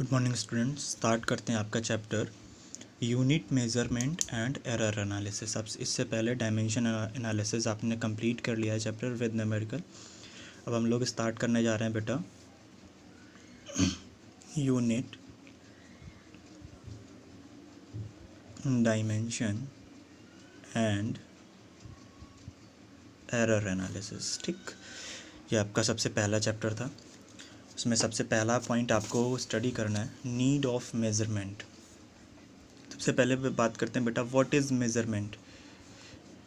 Good morning students. Start करते हैं आपका chapter unit measurement and error analysis. अब इससे पहले डायमेंशन एनालिसिस आपने कंप्लीट कर लिया है चैप्टर विद न्यूमेरिकल। अब हम लोग स्टार्ट करने जा रहे हैं बेटा unit dimension and error analysis. ठीक, ये आपका सबसे पहला चैप्टर था। उसमें सबसे पहला पॉइंट आपको स्टडी करना है नीड ऑफ मेजरमेंट। सबसे पहले बात करते हैं बेटा what is measurement.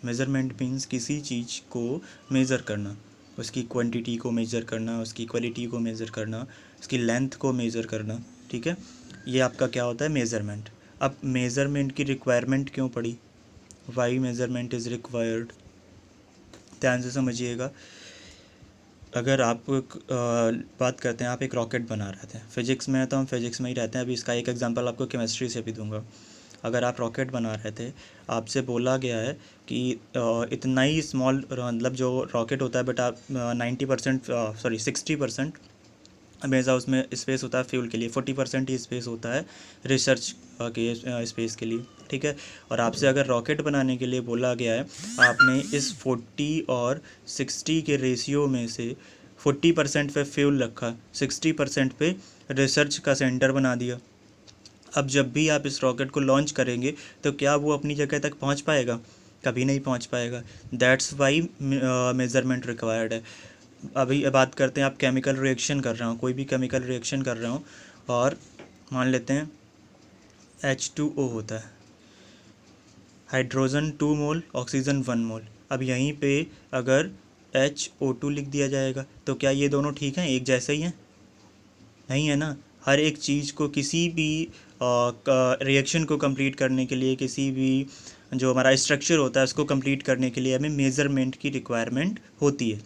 Measurement means किसी चीज़ को मेज़र करना, उसकी क्वांटिटी को मेज़र करना, उसकी क्वालिटी को मेज़र करना, उसकी लेंथ को मेज़र करना। ठीक है, ये आपका क्या होता है मेज़रमेंट। अब मेज़रमेंट की रिक्वायरमेंट क्यों पड़ी, वाई मेज़रमेंट इज़ रिक्वायर्ड, ध्यान से समझिएगा। अगर आप बात करते हैं, आप एक रॉकेट बना रहे थे, फिज़िक्स में है तो हम फिज़िक्स में ही रहते हैं। अभी इसका एक एग्जांपल आपको केमिस्ट्री से भी दूंगा। अगर आप रॉकेट बना रहे थे, आपसे बोला गया है कि इतना ही स्मॉल, मतलब जो रॉकेट होता है बेटा 90% 60% हमेशा उसमें स्पेस होता है फ्यूल के लिए, 40% ही स्पेस होता है रिसर्च के स्पेस के लिए। ठीक है, और आपसे अगर रॉकेट बनाने के लिए बोला गया है, आपने इस 40 और 60 के रेशियो में से 40% पे फ्यूल रखा, 60% पे रिसर्च का सेंटर बना दिया। अब जब भी आप इस रॉकेट को लॉन्च करेंगे तो क्या वो अपनी जगह तक पहुंच पाएगा? कभी नहीं पहुंच पाएगा। दैट्स वाई मेज़रमेंट रिक्वायर्ड है। अभी बात करते हैं, आप केमिकल रिएक्शन कर रहे हो, कोई भी केमिकल रिएक्शन कर रहे हो और मान लेते हैं H2O होता है, हाइड्रोजन 2 मोल, ऑक्सीजन 1 मोल। अब यहीं पे अगर HO2 लिख दिया जाएगा तो क्या ये दोनों ठीक हैं, एक जैसे ही हैं? नहीं है ना। हर एक चीज़ को, किसी भी रिएक्शन को कंप्लीट करने के लिए, किसी भी जो हमारा स्ट्रक्चर होता है उसको कंप्लीट करने के लिए हमें मेज़रमेंट की रिक्वायरमेंट होती है।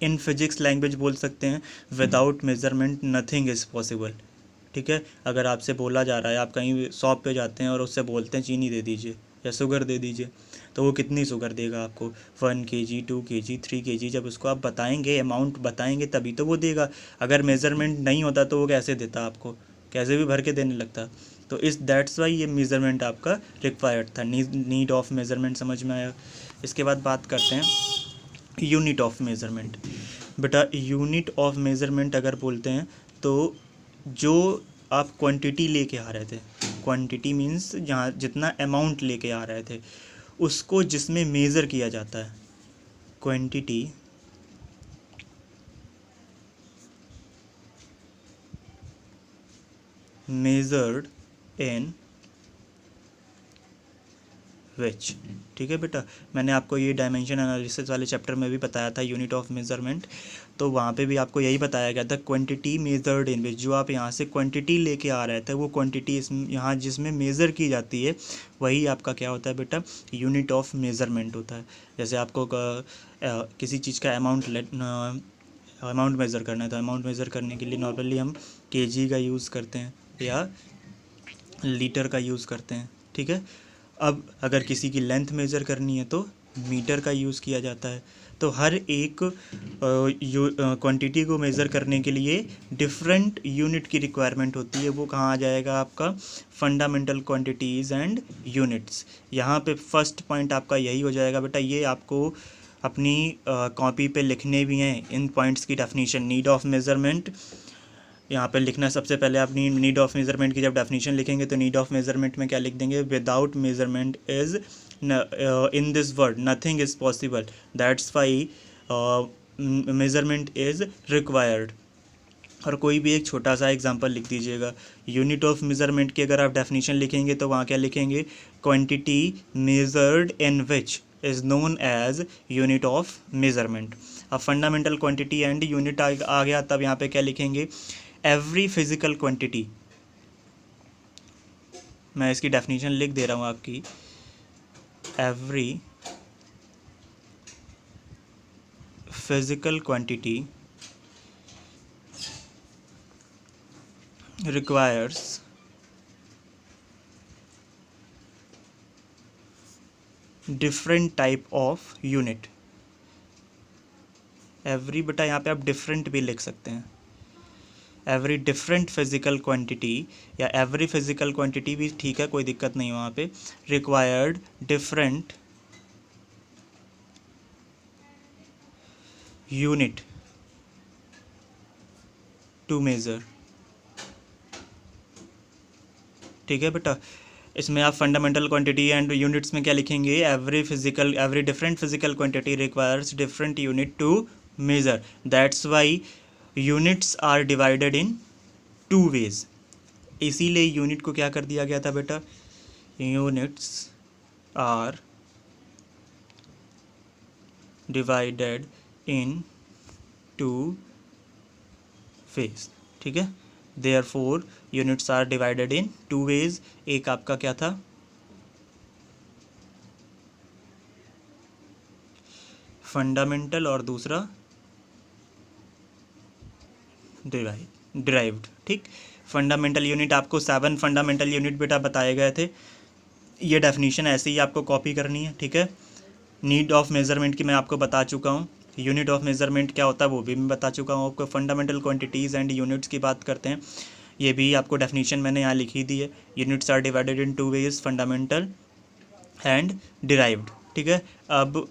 इन फिजिक्स लैंग्वेज बोल सकते हैं without measurement nothing is possible. ठीक है, अगर आपसे बोला जा रहा है, आप कहीं शॉप पे जाते हैं और उससे बोलते हैं चीनी दे दीजिए या शुगर दे दीजिए, तो वो कितनी शुगर देगा आपको? 1 kg, 2 kg, 3 kg। जब उसको आप बताएंगे, अमाउंट बताएंगे, तभी तो वो देगा। अगर मेज़रमेंट नहीं होता तो वो कैसे देता आपको? कैसे भी भर के देने लगता। तो इस दैट्स वाई ये मेज़रमेंट आपका रिक्वायर्ड था। नीड ऑफ मेज़रमेंट समझ में आया। इसके बाद बात करते हैं यूनिट ऑफ मेज़रमेंट। बेटा यूनिट ऑफ मेज़रमेंट अगर बोलते हैं तो जो आप क्वांटिटी लेके आ रहे थे, क्वांटिटी मीन्स जहाँ जितना अमाउंट लेके आ रहे थे उसको जिसमें मेज़र किया जाता है, क्वांटिटी मेजर्ड इन विच। ठीक है बेटा, मैंने आपको ये डायमेंशन एनालिसिस वाले चैप्टर में भी बताया था यूनिट ऑफ मेज़रमेंट, तो वहाँ पे भी आपको यही बताया गया था क्वांटिटी मेजर्ड इन विच। जो आप यहाँ से क्वांटिटी लेके आ रहे थे वो क्वांटिटी यहाँ जिसमें मेज़र की जाती है वही आपका क्या होता है बेटा, यूनिट ऑफ मेज़रमेंट होता है। जैसे आपको किसी चीज़ का अमाउंट मेज़र करना है तो अमाउंट मेज़र करने के लिए नॉर्मली हम केजी का यूज़ करते हैं या लीटर का यूज़ करते हैं। ठीक है, अब अगर किसी की लेंथ मेज़र करनी है तो मीटर का यूज़ किया जाता है। तो हर एक क्वांटिटी को मेज़र करने के लिए डिफरेंट यूनिट की रिक्वायरमेंट होती है। वो कहाँ आ जाएगा आपका, फंडामेंटल क्वांटिटीज़ एंड यूनिट्स। यहाँ पे फर्स्ट पॉइंट आपका यही हो जाएगा बेटा। ये आपको अपनी कॉपी पे लिखने भी हैं इन पॉइंट्स की डेफिनेशन। नीड ऑफ मेज़रमेंट यहाँ पे लिखना, सबसे पहले आप नीड ऑफ मेज़रमेंट की जब डेफिनेशन लिखेंगे तो नीड ऑफ मेज़रमेंट में क्या लिख देंगे, without measurement is in this world nothing is possible, that's why measurement is required. और कोई भी एक छोटा सा एग्जांपल लिख दीजिएगा। यूनिट ऑफ मेज़रमेंट की अगर आप डेफिनेशन लिखेंगे तो वहाँ क्या लिखेंगे, quantity measured in which is known as unit of measurement. अब फंडामेंटल क्वांटिटी एंड यूनिट आ गया, तब यहाँ पे क्या लिखेंगे, एवरी फिजिकल क्वांटिटी। मैं इसकी डेफिनेशन लिख दे रहा हूँ आपकी, every physical quantity requires different type of unit। Every बेटा यहाँ पे आप डिफरेंट भी लिख सकते हैं। एवरी डिफरेंट फिजिकल क्वांटिटी या एवरी फिजिकल क्वांटिटी भी ठीक है, कोई दिक्कत नहीं वहाँ पे, required different unit to measure. ठीक है बेटा, इसमें आप फंडामेंटल क्वांटिटी एंड यूनिट्स में क्या लिखेंगे, every different physical quantity requires different unit to measure, that's why units are divided in two ways. इसीलिए यूनिट को क्या कर दिया गया था बेटा, units are divided in two ways. ठीक है, therefore units are divided in two ways. एक आपका क्या था, फंडामेंटल और दूसरा डिराइव्ड। ठीक, फंडामेंटल यूनिट आपको 7 फंडामेंटल यूनिट बेटा बताए गए थे, ये डेफिनेशन ऐसे ही आपको कॉपी करनी है। ठीक है, नीड ऑफ मेजरमेंट की मैं आपको बता चुका हूँ, यूनिट ऑफ मेजरमेंट क्या होता है वो भी मैं बता चुका हूँ आपको। फंडामेंटल क्वांटिटीज़ एंड यूनिट्स की बात करते हैं, ये भी आपको डेफिनेशन मैंने यहाँ लिखी दी है। Units are divided in two ways, fundamental and derived. ठीक है, अब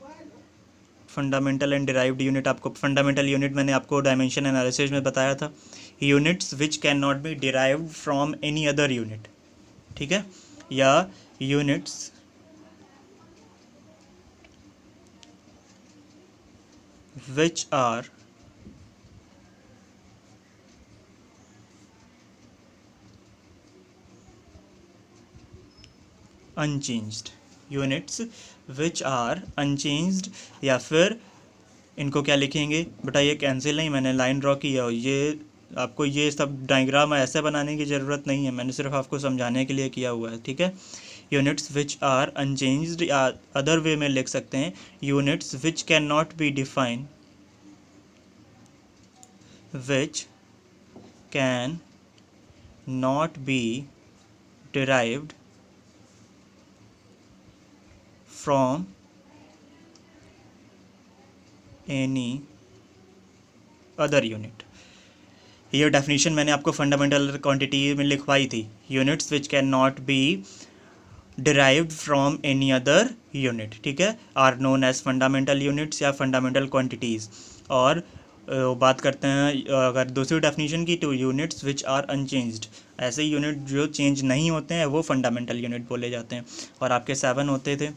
फंडामेंटल एंड डिराइव्ड यूनिट, आपको फंडामेंटल यूनिट मैंने आपको डायमेंशन एनालिसिस में बताया था, units which can not be derived from any other unit. ठीक है, या units which are unchanged, units which are unchanged, या फिर इनको क्या लिखेंगे बेटा, ये कैंसिल नहीं, मैंने लाइन ड्रॉ की है, ये आपको ये सब डायग्राम ऐसे बनाने की ज़रूरत नहीं है, मैंने सिर्फ आपको समझाने के लिए किया हुआ है। ठीक है, यूनिट्स विच आर अनचेंज्ड, या अदर वे में लिख सकते हैं, units which can not be defined, which can not be derived from any other unit। ये डेफिनेशन मैंने आपको फंडामेंटल क्वांटिटी में लिखवाई थी, units which can not be derived from any other unit। ठीक है, are known as fundamental units या fundamental quantities. और बात करते हैं अगर दूसरी डेफिनेशन की, तो यूनिट्स विच आर अनचेंज्ड, ऐसे यूनिट जो चेंज नहीं होते हैं वो फंडामेंटल यूनिट बोले जाते हैं। और आपके 7 होते थे,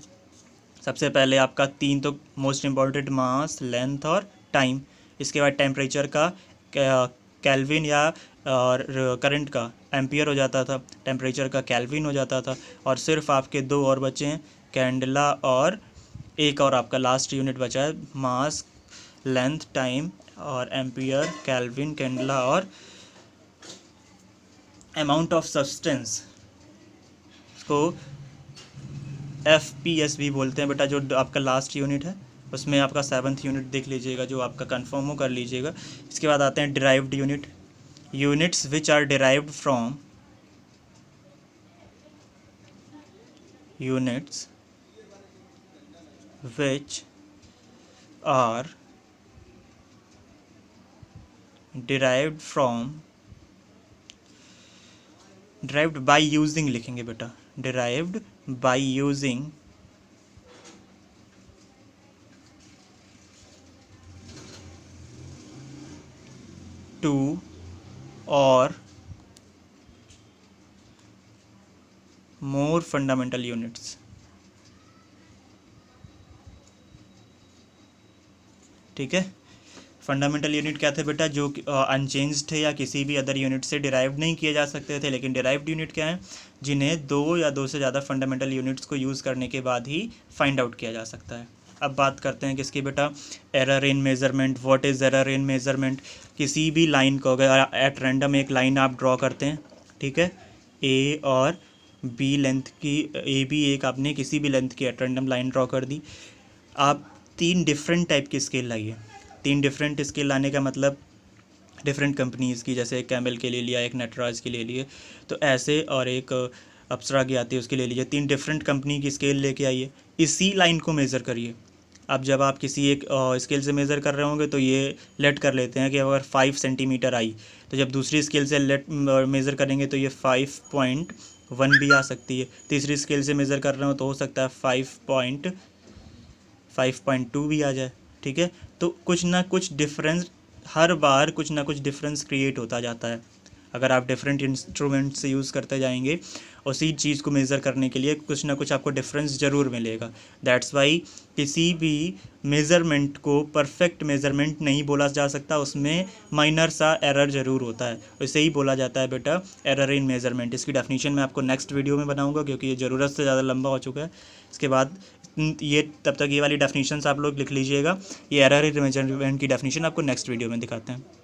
सबसे पहले आपका 3 तो मोस्ट इम्पॉर्टेंट, मास, लेंथ और टाइम। इसके बाद टेम्परेचर का केल्विन या और करंट का एम्पियर हो जाता था, टेम्परेचर का केल्विन हो जाता था। और सिर्फ आपके 2 और बचे हैं, कैंडला और एक और आपका लास्ट यूनिट बचा है, मास, लेंथ, टाइम और एम्पियर, केल्विन, कैंडला और अमाउंट ऑफ सब्सटेंस, इसको FPS भी बोलते हैं बेटा। जो आपका लास्ट यूनिट है उसमें आपका 7th यूनिट देख लीजिएगा, जो आपका कंफर्म हो कर लीजिएगा। इसके बाद आते हैं derived unit, units which are derived from, units which are derived from, derived by using लिखेंगे बेटा, डिराइव्ड बाय यूजिंग टू और मोर फंडामेंटल यूनिट्स। ठीक है, फंडामेंटल यूनिट क्या थे बेटा, जो अनचेंज थे या किसी भी अदर यूनिट से डिराइव नहीं किए जा सकते थे। लेकिन डिराइव्ड यूनिट क्या है, जिन्हें 2 या 2 से ज़्यादा फंडामेंटल यूनिट्स को यूज़ करने के बाद ही फाइंड आउट किया जा सकता है। अब बात करते हैं किसकी बेटा, error in measurement. What is error in measurement, किसी भी लाइन को अगर एट रैंडम एक लाइन आप ड्रॉ करते हैं, ठीक है, ए और बी लेंथ की, ए बी एक आपने किसी भी लेंथ की एट रैंडम लाइन ड्रॉ कर दी, आप 3 डिफरेंट टाइप की स्केल लाइए। 3 डिफरेंट स्केल लाने का मतलब डिफरेंट कंपनीज़ की, जैसे एक कैमल के लिए लिया, एक नटराज के लिए लिए, तो ऐसे, और एक अप्सरा की आती है उसके ले लीजिए। 3 डिफरेंट कंपनी की स्केल लेके आइए, इसी लाइन को मेज़र करिए। अब जब आप किसी एक स्केल से मेज़र कर रहे होंगे तो ये लेट कर लेते हैं कि अगर 5 सेंटीमीटर आई, तो जब दूसरी स्केल से लेट मेज़र करेंगे तो ये 5.1 भी आ सकती है। तीसरी स्केल से मेज़र कर रहे हो तो हो सकता है 5.2 भी आ जाए। ठीक है, तो कुछ ना कुछ डिफरेंस, हर बार कुछ ना कुछ डिफरेंस क्रिएट होता जाता है। अगर आप डिफरेंट इंस्ट्रूमेंट से यूज़ करते जाएंगे उसी चीज़ को मेज़र करने के लिए कुछ ना कुछ आपको डिफरेंस ज़रूर मिलेगा। दैट्स वाई किसी भी मेज़रमेंट को परफेक्ट मेज़रमेंट नहीं बोला जा सकता, उसमें माइनर सा एरर ज़रूर होता है। इसे ही बोला जाता है बेटा एरर इन मेज़रमेंट। इसकी डेफिनेशन मैं आपको नेक्स्ट वीडियो में बनाऊंगा क्योंकि ये ज़रूरत से ज़्यादा लंबा हो चुका है। इसके बाद ये तब तक ये वाली डेफिनेशंस आप लोग लिख लीजिएगा। ये एरर इन मेज़रमेंट की डेफिनेशन आपको नेक्स्ट वीडियो में दिखाते हैं।